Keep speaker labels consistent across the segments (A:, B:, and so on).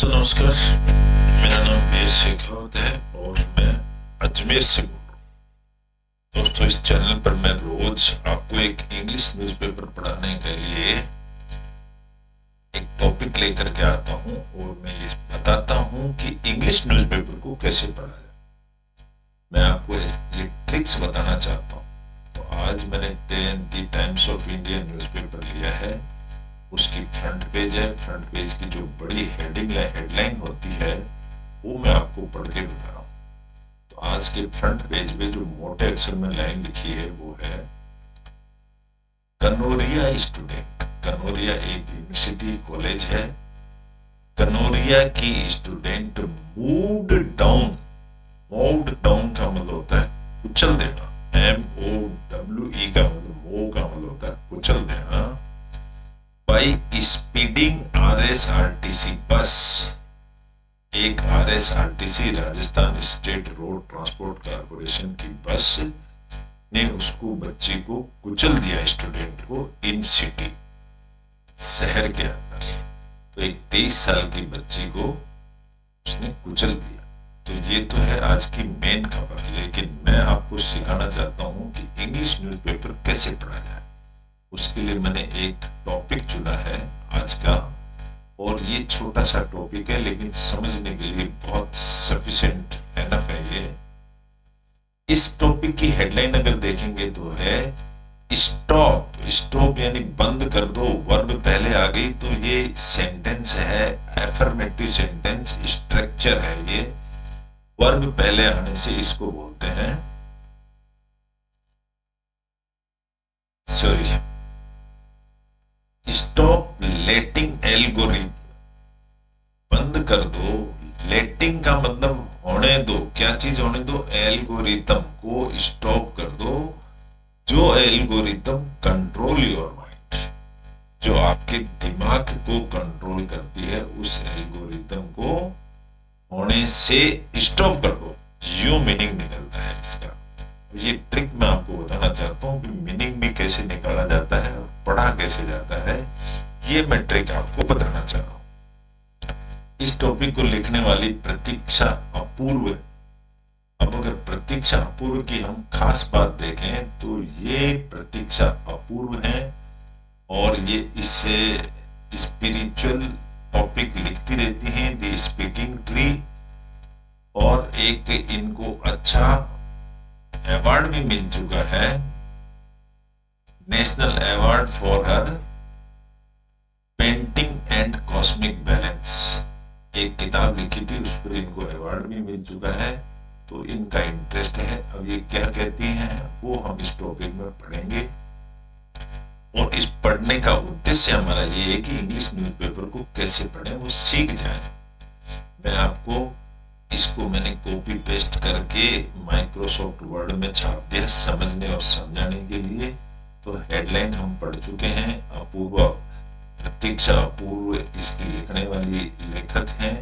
A: दोस्तों नमस्कार। मेरा नाम वीर शेखावत है और मैं अजमेर से बोल रहा हूँ। दोस्तों इस चैनल पर मैं रोज आपको एक इंग्लिश न्यूज़पेपर पढ़ाने के लिए एक टॉपिक लेकर के आता हूँ और मैं ये बताता हूँ कि इंग्लिश न्यूज़पेपर को कैसे पढ़ा जाए। मैं आपको ये ट्रिक्स बताना चाहता हूँ। तो आज मैंने the times of India newspaper लिया है। उसकी फ्रंट पेज है। फ्रंट पेज की जो बड़ी हेडलाइन होती है वो मैं आपको पढ़ के बता रहा हूँ। तो आज के फ्रंट पेज पे जो मोटे अक्षर में लाइन लिखी है वो है कनौरिया स्टूडेंट। कनौरिया एक यूनिवर्सिटी कॉलेज है। कनौरिया की student moved down. Moved down का मतलब होता है कुचल देना। MOWE का मतलब मूव का मतलब होता है कुचल देना। बाई स्पीडिंग RSRTC बस। एक RSRTC Rajasthan state road transport corporation की बस ने उसको बच्चे को कुचल दिया, स्टूडेंट को, इन सिटी, शहर के अंदर। तो एक 23 साल की बच्ची को उसने कुचल दिया। तो ये तो है आज की मेन खबर। लेकिन मैं आपको सिखाना चाहता हूं कि इंग्लिश न्यूज़पेपर कैसे पढ़ा जाए। उसके लिए मैंने एक टॉपिक चुना है आज का, और ये छोटा सा टॉपिक है लेकिन समझने के लिए बहुत सफिशिएंट एनफ है ये। इस टॉपिक की हेडलाइन अगर देखेंगे तो है स्टॉप। स्टॉप यानी बंद कर दो। वर्ब पहले आ गई तो ये सेंटेंस है, एफर्मेटिव सेंटेंस स्ट्रक्चर है ये। वर्ब पहले आने से इसको बोलते हैं, सॉरी, स्टॉप लेटिंग एल्गोरिथम। बंद कर दो। लेटिंग का मतलब होने दो। क्या चीज होने दो? एल्गोरिथम को स्टॉप कर दो। जो एल्गोरिथम कंट्रोल योर माइंड, जो आपके दिमाग को कंट्रोल करती है, उस एल्गोरिथम को होने से स्टॉप कर दो। यो मीनिंग निकलता है इसका। ये ट्रिक मैं आपको बताना चाहता हूँ कि मीनिंग भी कैसे निकाला जाता है और पढ़ा कैसे जाता है। ये मैं ट्रिक आपको बताना चाह रहा हूँ। इस टॉपिक को लिखने वाली प्रतीक्षा अपूर्व। अब अगर प्रतीक्षा अपूर्व की हम खास बात देखें तो ये प्रतीक्षा अपूर्व है और ये इससे स्पिरिचुअल टॉपिक लिखती रहती हैं, द स्पीकिंग ट्री। और एक इनको अच्छा अवार्ड भी मिल चुका है, national award for her painting and cosmic balance. एक किताब लिखी थी, उस पर इनको अवार्ड भी मिल चुका है। तो इनका इंटरेस्ट है। अब ये क्या कहती हैं वो हम इस टॉपिक में पढ़ेंगे। और इस पढ़ने का उद्देश्य हमारा ये है कि इंग्लिश न्यूज़पेपर को कैसे पढ़ें वो सीख जाए। मैं आपको इसको मैंने कॉपी पेस्ट करके माइक्रोसॉफ्ट वर्ड में छाप दिया समझने और समझाने के लिए। तो हेडलाइन हम पढ़ चुके हैं। अपूर्व, प्रतीक्षा अपूर्व इसकी लिखने वाली लेखक हैं।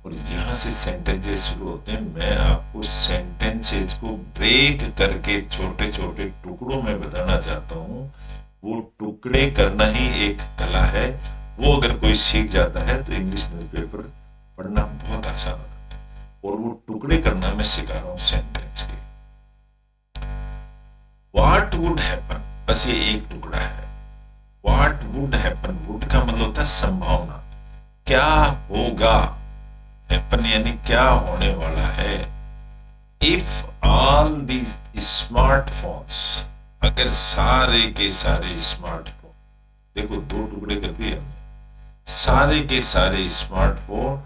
A: और यहाँ से सेंटेंसेस शुरू होते हैं। मैं आपको सेंटेंसेस को ब्रेक करके छोटे छोटे टुकड़ों में बताना चाहता हूँ। वो टुकड़े करना ही एक कला है। वो अगर कोई सीख जाता है तो इंग्लिश न्यूज़पेपर पढ़ना बहुत आसान होता है। और वो टुकड़े करना मैं सिखा रहा हूं सेंटेंस के। व्हाट वुड हैपन, बस ये एक टुकड़ा है। व्हाट वुड हैपन, वुड का मतलब होता है संभावना। क्या होगा, हैपन यानी क्या होने वाला है। इफ ऑल दीज स्मार्टफोन्स, अगर सारे के सारे स्मार्टफोन, देखो दो टुकड़े कर दिए हमने, सारे के सारे स्मार्टफोन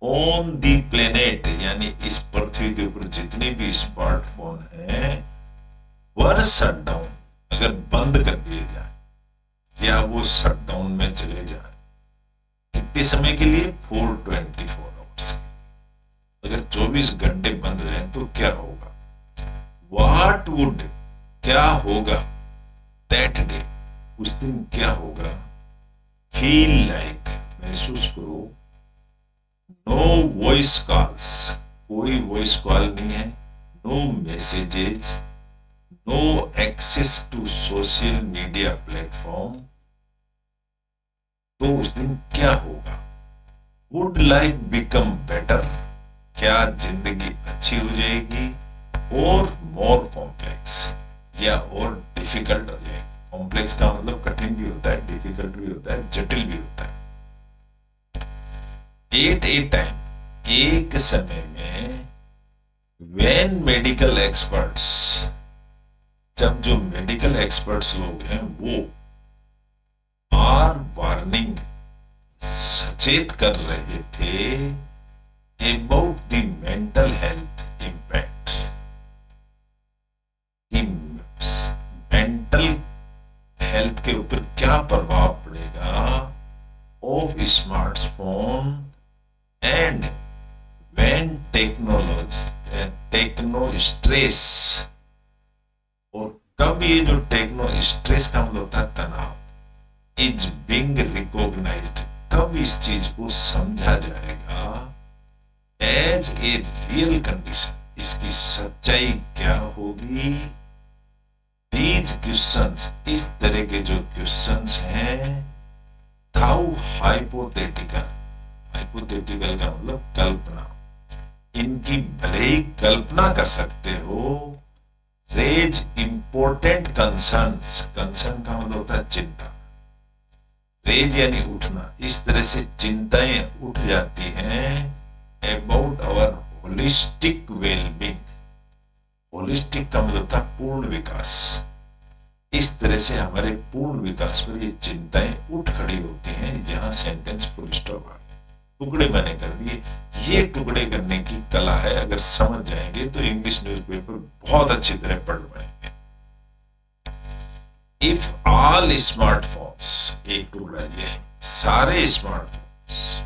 A: ऑन दी प्लेनेट यानी इस पृथ्वी के ऊपर जितने भी स्मार्टफोन हैं वर शट डाउन, अगर बंद कर दिए जाए या वो शट डाउन में चले जाए, कितने समय के लिए? 424 आवर्स। अगर 24 घंटे बंद रहे तो क्या होगा? व्हाट वुड, क्या होगा, दैट डे, उस दिन क्या होगा, फील लाइक, महसूस करो, नो वॉइस कॉल्स, कोई वॉइस कॉल नहीं है, no messages, no access to social media platform. तो उस दिन क्या होगा? वुड लाइफ बिकम बेटर, क्या जिंदगी अच्छी हो जाएगी, और मोर कॉम्प्लेक्स, या और डिफिकल्ट हो जाएगी। कॉम्प्लेक्स का मतलब कठिन भी होता है, डिफिकल्ट भी होता है, जटिल भी होता है। एट ए टाइम, एक समय में, व्हेन मेडिकल एक्सपर्ट्स, जब जो मेडिकल एक्सपर्ट्स लोग हैं वो आर वार्निंग, सचेत कर रहे थे about the mental health impact, कि मेंटल हेल्थ के ऊपर क्या प्रभाव पड़ेगा of smartphone and when techno stress, और कब ये जो टेक्नो स्ट्रेस का मतलब होता है तनाव, इज बिंग रिकॉग्नाइज्ड, कब इस चीज को समझा जाएगा एज ए रियल कंडीशन, इसकी सच्चाई क्या होगी। दीज क्वेश्चंस, इस तरह के जो क्वेश्चंस हैं, थाउ हाइपोथेटिकल, हाइपोथेटिकल का मतलब कल्पना, इनकी भले ही कल्पना कर सकते हो, रेज इंपोर्टेंट कंसर्न्स, कंसर्न का मतलब होता है चिंता, रेज यानी उठना, इस तरह से चिंताएं उठ जाती हैं about our holistic wellbeing, holistic का मतलब था पूर्ण विकास, इस तरह से हमारे पूर्ण विकास पर ये चिंताएं उठ खड़ी होती हैं। यहां सेंटेंस फुल स्टॉप आ गया, टुकड़े मैंने कर दिए। ये टुकड़े करने की कला है, अगर समझ जाएंगे तो इंग्लिश न्यूज़पेपर बहुत अच्छी तरह पढ़ पाएंगे। इफ ऑल स्मार्टफोन्स, एक टुकड़ा ये है, सारे स्मार्टफोन्स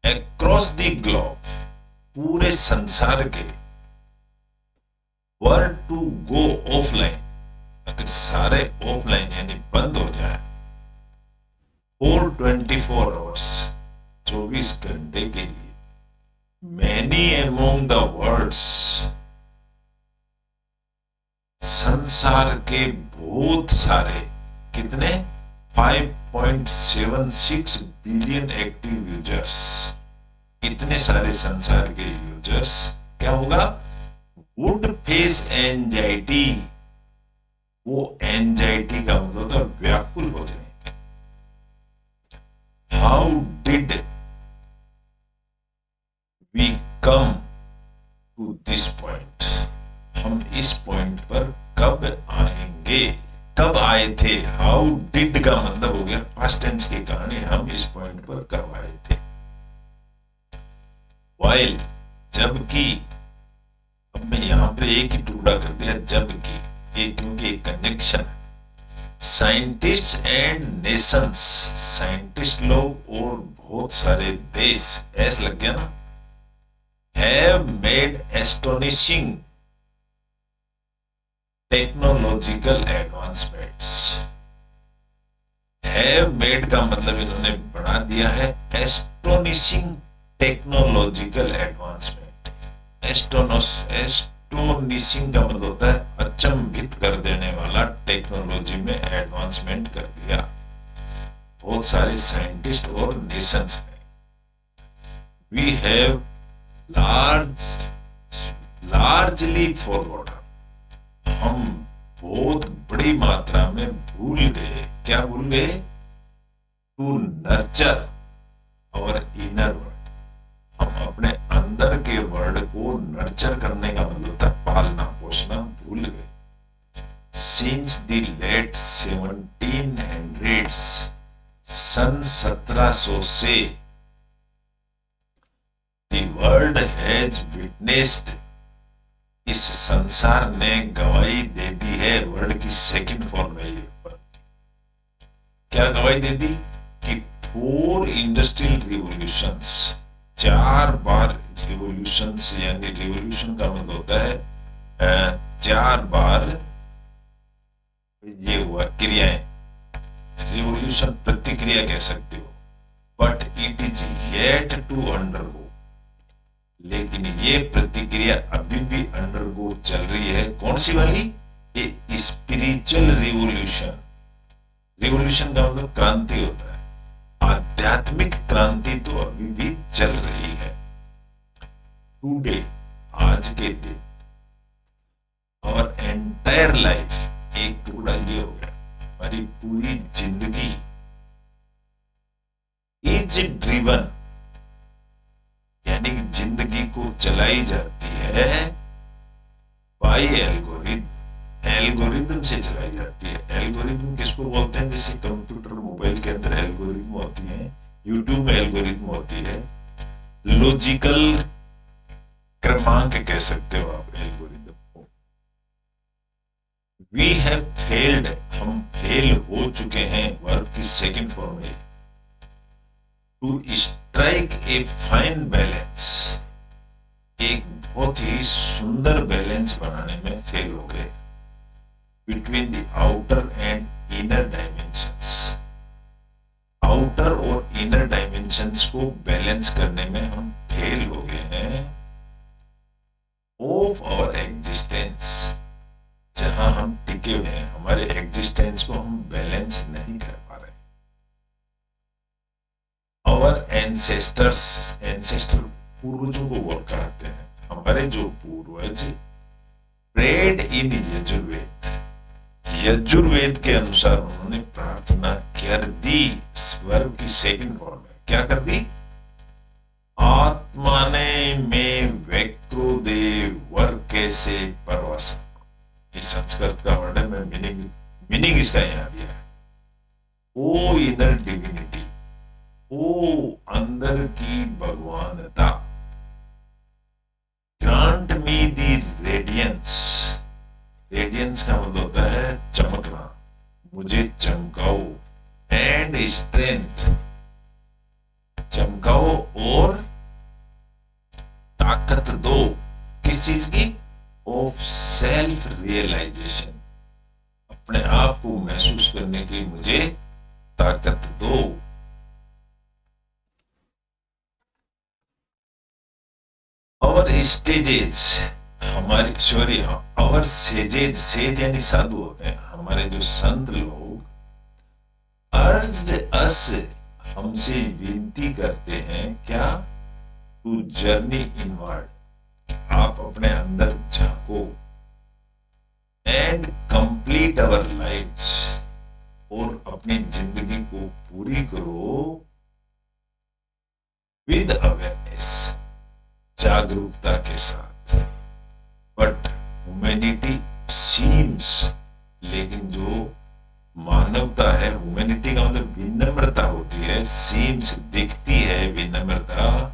A: अक्रॉस द ग्लोब, पूरे संसार के, वर टू गो ऑफलाइन, अगर सारे ऑफलाइन यानी बंद हो जाए फॉर 24 आवर्स, 24 घंटे के लिए, मैनी अमोंग द वर्ड्स, संसार के बहुत सारे, कितने, 5.76 बिलियन एक्टिव यूजर्स, इतने सारे संसार के यूजर्स क्या होगा, वुड फेस एंजाइटी, वो एंजाइटी का मतलब तो व्याकुल हो जाएंगे। How did we come to this point, हम इस पॉइंट पर कब आएंगे, कब आए थे। हाउ डिड का मतलब हो गया पास्ट टेंस की कहानी, हम इस पॉइंट पर कब आए थे। वाइल, जबकि, अब मैं यहां पे एक ही टुकड़ा कर दिया जबकि, ये क्योंकि एक कंजंक्शन है। साइंटिस्ट एंड नेशंस, साइंटिस्ट लोग और बहुत सारे देश, ऐसा लग गया ना, have made astonishing technological advancements, have made का मतलब इन्होंने बना दिया है एस्टोनिशिंग टेक्नोलॉजिकल एडवांसमेंट, एस्टोनिशिंग का मतलब होता है अचंभित कर देने वाला, टेक्नोलॉजी में एडवांसमेंट कर दिया बहुत सारे साइंटिस्ट और नेशंस ने। वी हैव लार्जली फॉरगॉटन, हम बहुत बड़ी मात्रा में भूल गए, क्या भूल गए, टू नर्चर और इनर वर्ड, हम अपने अंदर के वर्ड को नर्चर करने का मतलब होता है पालना पोषना, भूल गए। सिंस द लेट 1700s, सन 1700 से, द वर्ल्ड हैज विटनेस्ड, इस संसार ने गवाही दे दी है, वर्ड की सेकंड फॉर्म है ये, क्या गवाही दे दी कि 4 इंडस्ट्रियल रिवॉल्यूशंस, 4 बार रिवॉल्यूशंस, यानी रिवॉल्यूशन का मतलब होता है 4 बार ये हुआ क्रियाएं, रिवॉल्यूशन प्रतिक्रिया कह सकते हो, but it is yet to undergo, लेकिन ये प्रतिक्रिया अभी भी अंडरगो चल रही है, कौन सी वाली, ये स्पिरिचुअल रिवॉल्यूशन, रिवॉल्यूशन का मतलब क्रांति होता है, आध्यात्मिक क्रांति तो अभी भी चल रही है। टुडे, आज के दिन, और एंटायर लाइफ, एक टुकड़ा ये हो गया, हमारी पूरी जिंदगी इज ड्रिवन, यानी कि जिंदगी को चलाई जाती है बाय एल्गोरिथम। एल्गोरिथम से चलाई जाती है। एल्गोरिथम किसको बोलते हैं? जैसे कंप्यूटर मोबाइल के अंदर एल्गोरिथम होती है, यूट्यूब में एल्गोरिथम होती है, लॉजिकल क्रमांक कह सकते हो आप एल्गोरिथम को। वी हैव फेल्ड, हम फेल हो चुके हैं वर्ब की सेकंड फॉर्म है, to strike a fine balance, एक बहुत ही सुंदर बैलेंस बनाने में फेल हो गए, between the outer and inner dimensions, outer और इनर डायमेंशंस को बैलेंस करने में हम फेल हो गए हैं ऑफ आवर एग्जिस्टेंस, जहां हम टिके हुए हैं, हमारे एग्जिस्टेंस को हम बैलेंस नहीं कर पा रहे। आवर एंसेस्टर्स, एंसेस्टर पूर्वजों को वो कहते हैं, हमारे जो पूर्वज प्रेड इन यजुर्वेद, यजुर्वेद के अनुसार उन्होंने प्रार्थना कर दी, स्वर की सेकंड फॉर्म है, क्या कर दी? आत्माने में वैक्रोदे वर कैसे परवस, ये संस्कृत का वर्ड है, मैं मीनिंग इसका यहाँ दिया है। ओ इनर डिविनिटी, ओ अंदर की भगवानता, ग्रांट मी दी रेडियंस, रेडियंस का मतलब होता है चमकना, मुझे चमकाओ, एंड स्ट्रेंथ, चमकाओ और ताकत दो, किस चीज की? ऑफ सेल्फ रियलाइजेशन, अपने आप को महसूस करने की मुझे ताकत दो। और स्टेजेस, हमारी सॉरी और सेजेज, सेज यानी साधु होते हैं, हमारे जो संत लोग, अर्ज्ड अस, हमसे विनती करते हैं क्या? टू जर्नी इनवर्ड, आप अपने अंदर झांको, एंड कंप्लीट अवर लाइव्स, और अपनी जिंदगी को पूरी करो विद अवेयरनेस, जागरूकता के साथ। बट ह्यूमैनिटी सीम्स, लेकिन जो मानवता है, ह्यूमैनिटी का मतलब विनम्रता होती है, सीम्स दिखती है विनम्रता,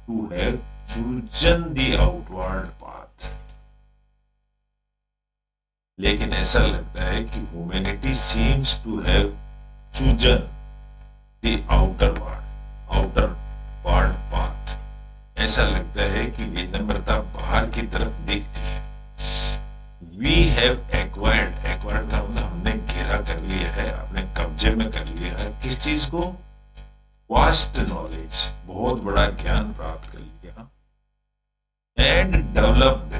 A: to have chosen the outward path, लेकिन ऐसा लगता है कि humanity seems to have chosen the outward path, ऐसा लगता है कि विनम्रता बाहर की तरफ दिखती है। वी हैव एक्वायर्ड, एक्वायर्ड का मतलब हमने घेरा कर लिया है, अपने कब्जे में कर लिया है, किस चीज को? वास्ट नॉलेज, बहुत बड़ा ज्ञान प्राप्त कर लिया, एंड डेवलप्ड,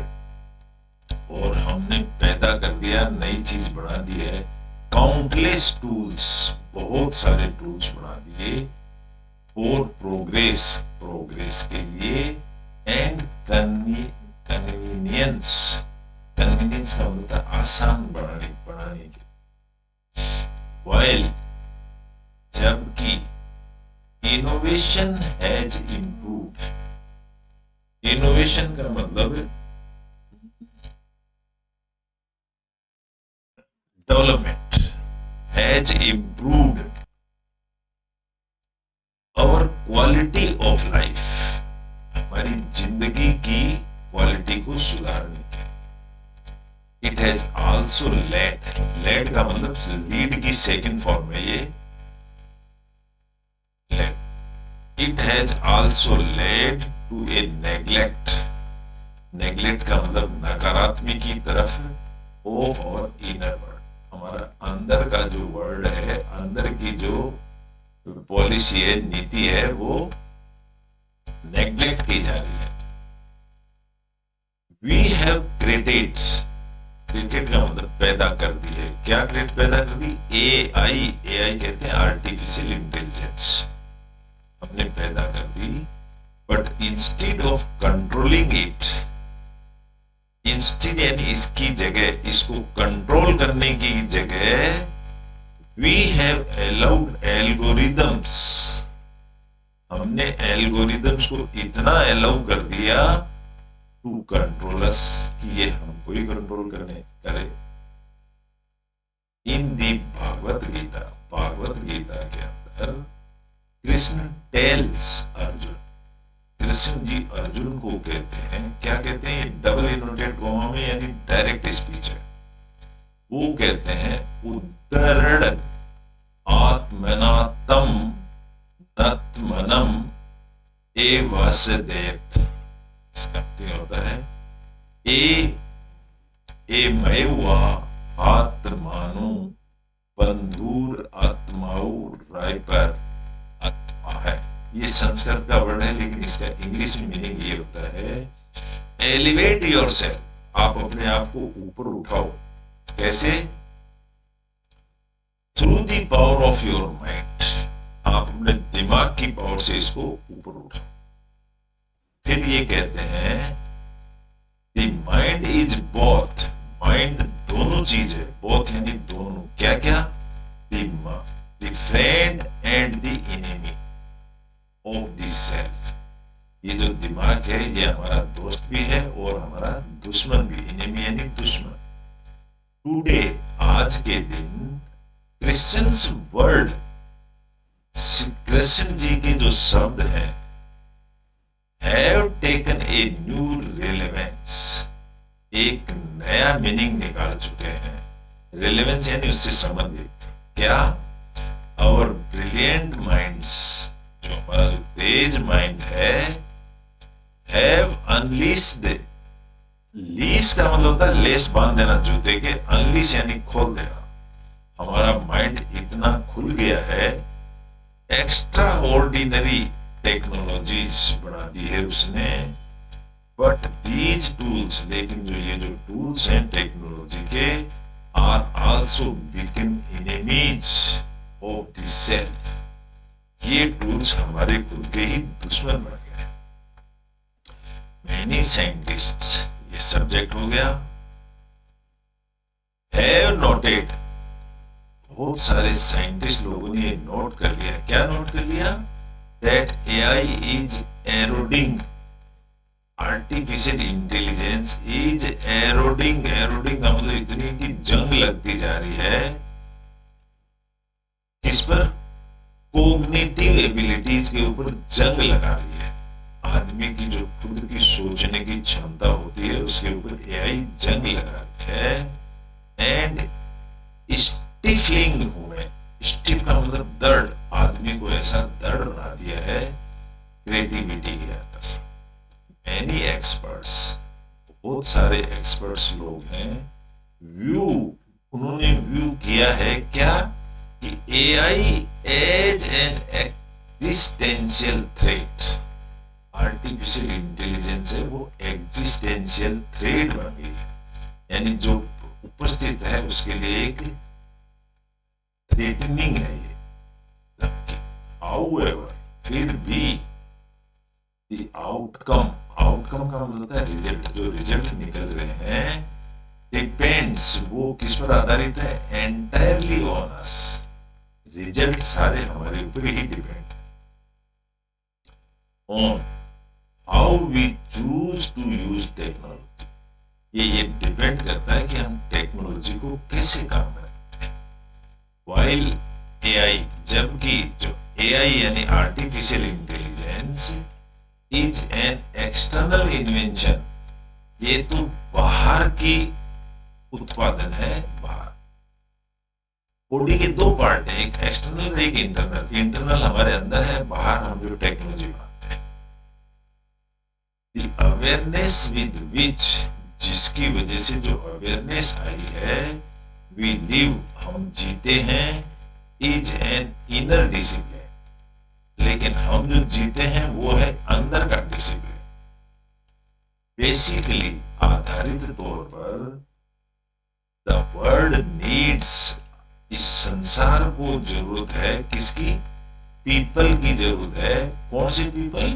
A: और हमने पैदा कर दिया, नई चीज बना दी है, काउंटलेस टूल्स, बहुत सारे टूल्स बना दिए, और प्रोग्रेस, प्रोग्रेस के लिए, एंड कन्वीनियंस, कन्वीनियंस का मतलब आसान बनाने के, वाइल, जबकि इनोवेशन हैज इम्प्रूव, इनोवेशन का मतलब development, has improved our quality of life, हमारी जिंदगी की क्वालिटी को सुधारने के। It has also led, led का मतलब लीड की सेकंड फॉर्म है ये, led. It has also led to a neglect, neglect का मतलब नकारात्मक की तरफ, ऑफ और इनर वर्ड, हमारा अंदर का जो वर्ड है, अंदर की जो पॉलिसी है, नीति है, वो नेग्लेक्ट की जा रही है। वी हैव क्रिएटेड, क्रिएटेड का मतलब पैदा कर दी है, क्या क्रिएट पैदा कर दी? एआई, एआई कहते हैं आर्टिफिशियल इंटेलिजेंस, हमने पैदा कर दी, but instead of controlling it, instead यानी इसकी जगह, इसको कंट्रोल करने की जगह, वी हैव अलाउड एल्गोरिदम्स, हमने एल्गोरिदम्स को इतना अलाउ कर दिया टू कंट्रोल अस, कि ये हमको ही कंट्रोल करे। इन दी भागवत गीता के अंदर कृष्ण टेल्स अर्जुन, कृष्ण जी अर्जुन को कहते हैं, क्या कहते हैं, डबल इनवर्टेड कॉमा में, यानी डायरेक्ट स्पीच है। वो कहते हैं उद्धरण आत्मनातम नत्मनम ए वासुदेव। इसका क्या होता है, ए मयवा आत्मानु बंधुर आत्माओ राय पर आत्मा है। ये संस्कृत का वर्ड है, लेकिन इसका इंग्लिश में मीनिंग ये होता है एलिवेट योरसेल्फ, आप अपने आप को ऊपर उठाओ। कैसे? Through the power of your mind, आप अपने दिमाग की पावर से इसको ऊपर उठाओ। फिर ये कहते हैं the mind is both, mind दोनों चीज है, बोथ यानी दोनों। क्या क्या? The friend and the enemy of the self. ये जो दिमाग है ये हमारा दोस्त भी है और हमारा दुश्मन भी, एनिमी यानी दुश्मन। टुडे, आज के दिन, क्रिश्चियंस वर्ड, कृष्ण जी के जो शब्द हैं, have taken a new relevance, एक नया मीनिंग निकाल चुके हैं। रेलेवेंस यानी उससे संबंधित। क्या? आवर ब्रिलियंट माइंड्स, जो हमारा जो तेज माइंड है, हैव अनलीस्ड, लीस का मतलब होता है लेस बांध देना जूते के, अनलीस यानी खोल देना। हमारा माइंड इतना खुल गया है, एक्स्ट्रा ऑर्डिनरी टेक्नोलॉजीज बना दी है उसने। बट दीज टूल्स, लेकिन जो ये जो टूल्स हैं टेक्नोलॉजी के, are also become enemies of the self. ये टूल्स हमारे खुद के ही दुश्मन बन गए। मैनी साइंटिस्ट्स, ये सब्जेक्ट हो गया। हैव नोटेड, बहुत सारे साइंटिस्ट लोगों ने ये नोट कर लिया। क्या नोट कर लिया? That AI is eroding, artificial intelligence is eroding, eroding का मतलब इतनी की जंग लगती जा रही है। किस पर? कोग्निटिव एबिलिटीज के ऊपर जंग लगा रही है। आदमी की जो खुद की सोचने की क्षमता होती है उसके ऊपर एआई जंग लगा रही है। एंड स्टिफलिंग ह्यूमन, स्टिफ का मतलब दर्द, आदमी को ऐसा दर्द बना दिया है क्रिएटिविटी के अंदर। मैनी एक्सपर्ट्स, बहुत सारे एक्सपर्ट्स लोग हैं, व्यू, उन्होंने व्यू किया है क्या कि AI as an existential threat, artificial intelligence है वो एग्जिस्टेंशियल थ्रेट बन गई है, यानी जो उपस्थित है उसके लिए एक थ्रेटनिंग है ये धमकी। हाउएवर, फिर भी द आउटकम, आउटकम का मतलब होता है रिजल्ट, जो रिजल्ट निकल रहे हैं, डिपेंड्स, वो किस पर आधारित है? एंटायरली ऑन अस, रिजल्ट सारे हमारे ऊपर ही depend on how we choose to use technology. ये डिपेंड करता है कि हम टेक्नोलॉजी को कैसे काम करें। वाइल एआई, जबकि जो एआई यानी artificial intelligence is an external invention, ये तो बाहर की उत्पादन है, बाहर। बॉडी के दो पार्ट है, एक एक्सटर्नल एक इंटरनल। इंटरनल हमारे अंदर है, बाहर हम जो टेक्नोलॉजी बनाते हैं। द अवेयरनेस विद विच, जिसकी वजह से जो अवेयरनेस आई है, वी लिव, हम जीते हैं, इज एन इनर डिसिप्लिन, लेकिन हम जो जीते हैं वो है अंदर का डिसिप्लिन। बेसिकली, आधारित तौर पर, द वर्ल्ड नीड्स, इस संसार को जरूरत है किसकी? पीपल की जरूरत है। कौन से people?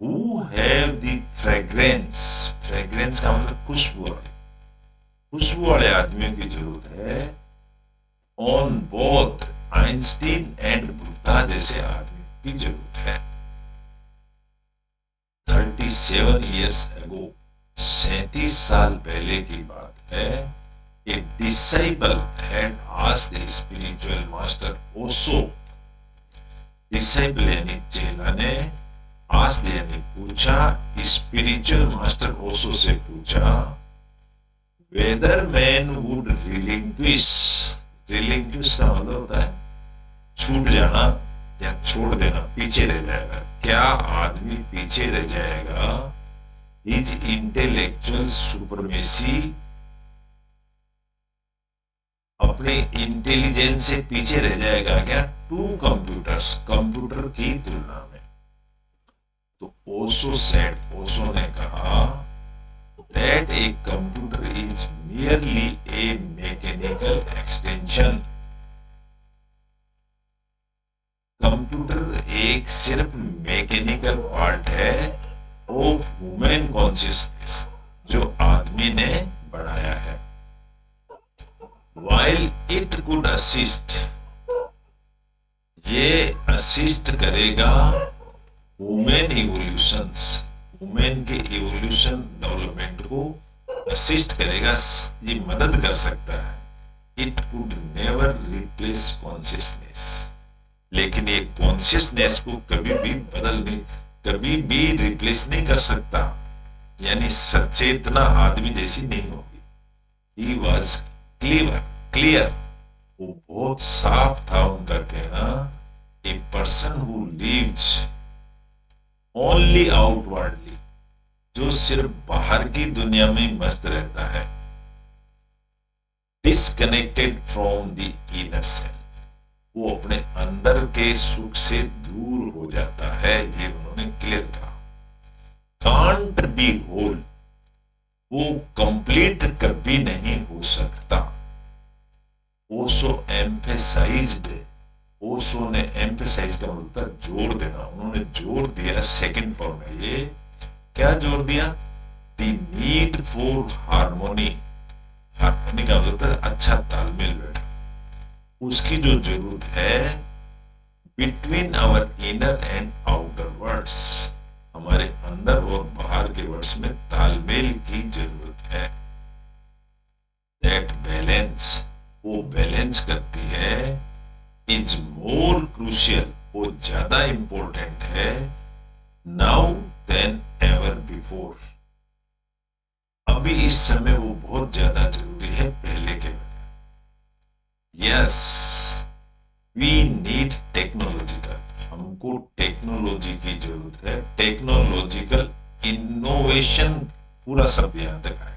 A: Who have the fragrance. Fragrance का मतलब खुशबू वाले आदमियों की जरूरत है। On both Einstein and Buddha जैसे आदमियों की जरूरत है। 37 years ago, 37 साल पहले की बात है। A disciple had asked the spiritual master Osho, disciple यानी चेला ने asked यानी पूछा, spiritual master Osho से पूछा, whether man would relinquish का मतलब होता है छूट जाना या छोड़ देना, पीछे रह जाएगा। क्या आदमी पीछे रह जाएगा? His intellectual supremacy, अपने इंटेलिजेंस से पीछे रह जाएगा क्या? टू कंप्यूटर्स, कंप्यूटर की तुलना में। तो ओशो ने कहा that a computer is merely a mechanical extension। Computer एक सिर्फ मैकेनिकल पार्ट है ऑफ ह्यूमन कॉन्शियसनेस, जो आदमी ने बढ़ाया है। While it could assist, ये असिस्ट करेगा ह्यूमन इवोल्यूशंस, ह्यूमन के इवोल्यूशन डेवलपमेंट को असिस्ट करेगा, ये मदद कर सकता है। It could never replace consciousness, लेकिन ये कॉन्शियसनेस को कभी भी रिप्लेस नहीं कर सकता, यानी सचेतना आदमी जैसी नहीं होगी। He was clear, वो बहुत साफ था उनका कहना। A person who lives only outwardly, जो सिर्फ बाहर की दुनिया में मस्त रहता है, disconnected from the inner self, वो अपने अंदर के सुख से दूर हो जाता है, ये उन्होंने क्लियर कहा। कांट बी होल, वो कंप्लीट कभी नहीं हो सकता। ओशो एम्फेसाइज्ड, ओशो ने एम्फेसाइज का मतलब जोर देना, उन्होंने जोर दिया सेकंड फॉर्म में। ये क्या जोर दिया? The need for harmony, harmony का मतलब अच्छा तालमेल बैठा, उसकी जो जरूरत है between our inner and outer words, हमारे अंदर और बाहर के वर्ड्स में तालमेल की जरूरत है। दैट बैलेंस, वो बैलेंस करती है, इज मोर क्रूशियल, वो ज्यादा इंपॉर्टेंट है, नाउ देन एवर बिफोर, अभी इस समय वो बहुत ज्यादा जरूरी है पहले के बजाय। यस, वी नीड टेक्नोलॉजिकल, हमको टेक्नोलॉजी की जरूरत है, टेक्नोलॉजिकल इनोवेशन, पूरा शब्द यहां तक आए,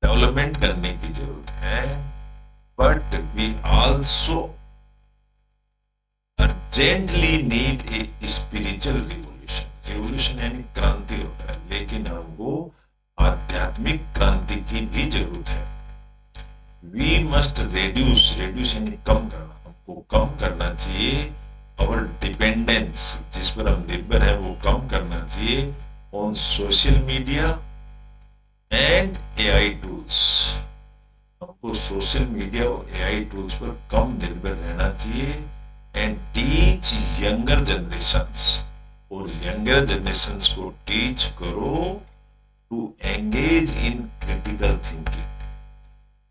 A: डेवलपमेंट करने की जरूरत है। But we also urgently need a spiritual revolution, revolution यानी क्रांति होता है, लेकिन हमको आध्यात्मिक क्रांति की भी जरूरत है। वी मस्ट रेड्यूस, यानी कम करना, हमको कम करना चाहिए। और डिपेंडेंस, जिस पर हम निर्भर है, वो कम करना चाहिए on social media and AI tools, हमको सोशल मीडिया और एआई टूल्स पर कम निर्भर रहना चाहिए। एंड टीच यंगर जनरेशंस, और यंगर जनरेशंस को टीच करो to engage in critical thinking,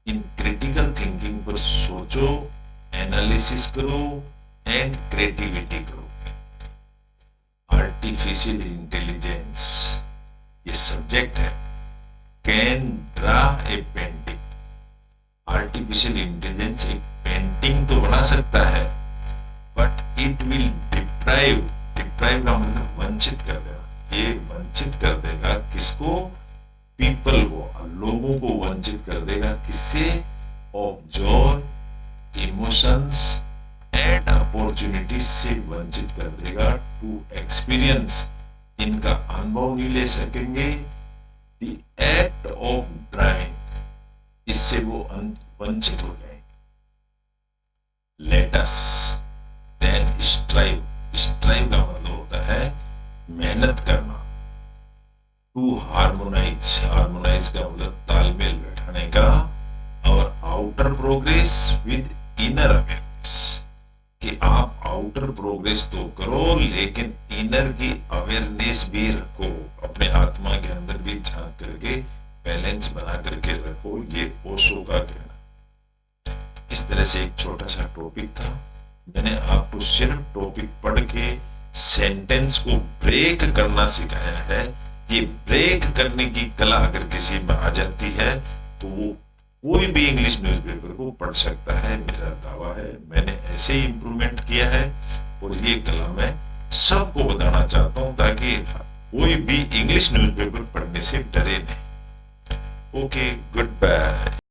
A: इन क्रिटिकल थिंकिंग पर सोचो, एनालिसिस करो एंड क्रिएटिविटी करो। आर्टिफिशियल इंटेलिजेंस ये सब्जेक्ट है। Can draw a painting, artificial intelligence एक पेंटिंग तो बना सकता है, बट इट विल डिप्राइव का मतलब वंचित कर देगा, ये वंचित कर देगा किसको? पीपल को, लोगों को वंचित कर देगा, किससे? Of Joy, emotions and opportunities से वंचित कर देगा। टू एक्सपीरियंस, इनका अनुभव नहीं ले सकेंगे। द एक्ट ऑफ ड्राइंग, इससे वो वंचित हो जाएंगे। Let us, then strive, strive का मतलब होता है मेहनत करना। टू हार्मोनाइज, हार्मोनाइज का मतलब तालमेल बैठाने का। और outer progress with inner awareness, कि आप आउटर प्रोग्रेस तो करो लेकिन इनर की अवेयरनेस भी रखो, अपने आत्मा के अंदर भी झांक करके बैलेंस बना करके रखो। ये ओशो का कहना। इस तरह से एक छोटा सा टॉपिक था, मैंने आपको सिर्फ टॉपिक पढ़ के सेंटेंस को ब्रेक करना सिखाया है। ये ब्रेक करने की कला अगर किसी में आ जाती है तो वो कोई भी इंग्लिश न्यूज़पेपर को पढ़ सकता है, मेरा दावा है। मैंने ऐसे ही इंप्रूवमेंट किया है और ये कला मैं सबको बताना चाहता हूं ताकि कोई भी इंग्लिश न्यूज़पेपर पढ़ने से डरे नहीं। Okay, good bye.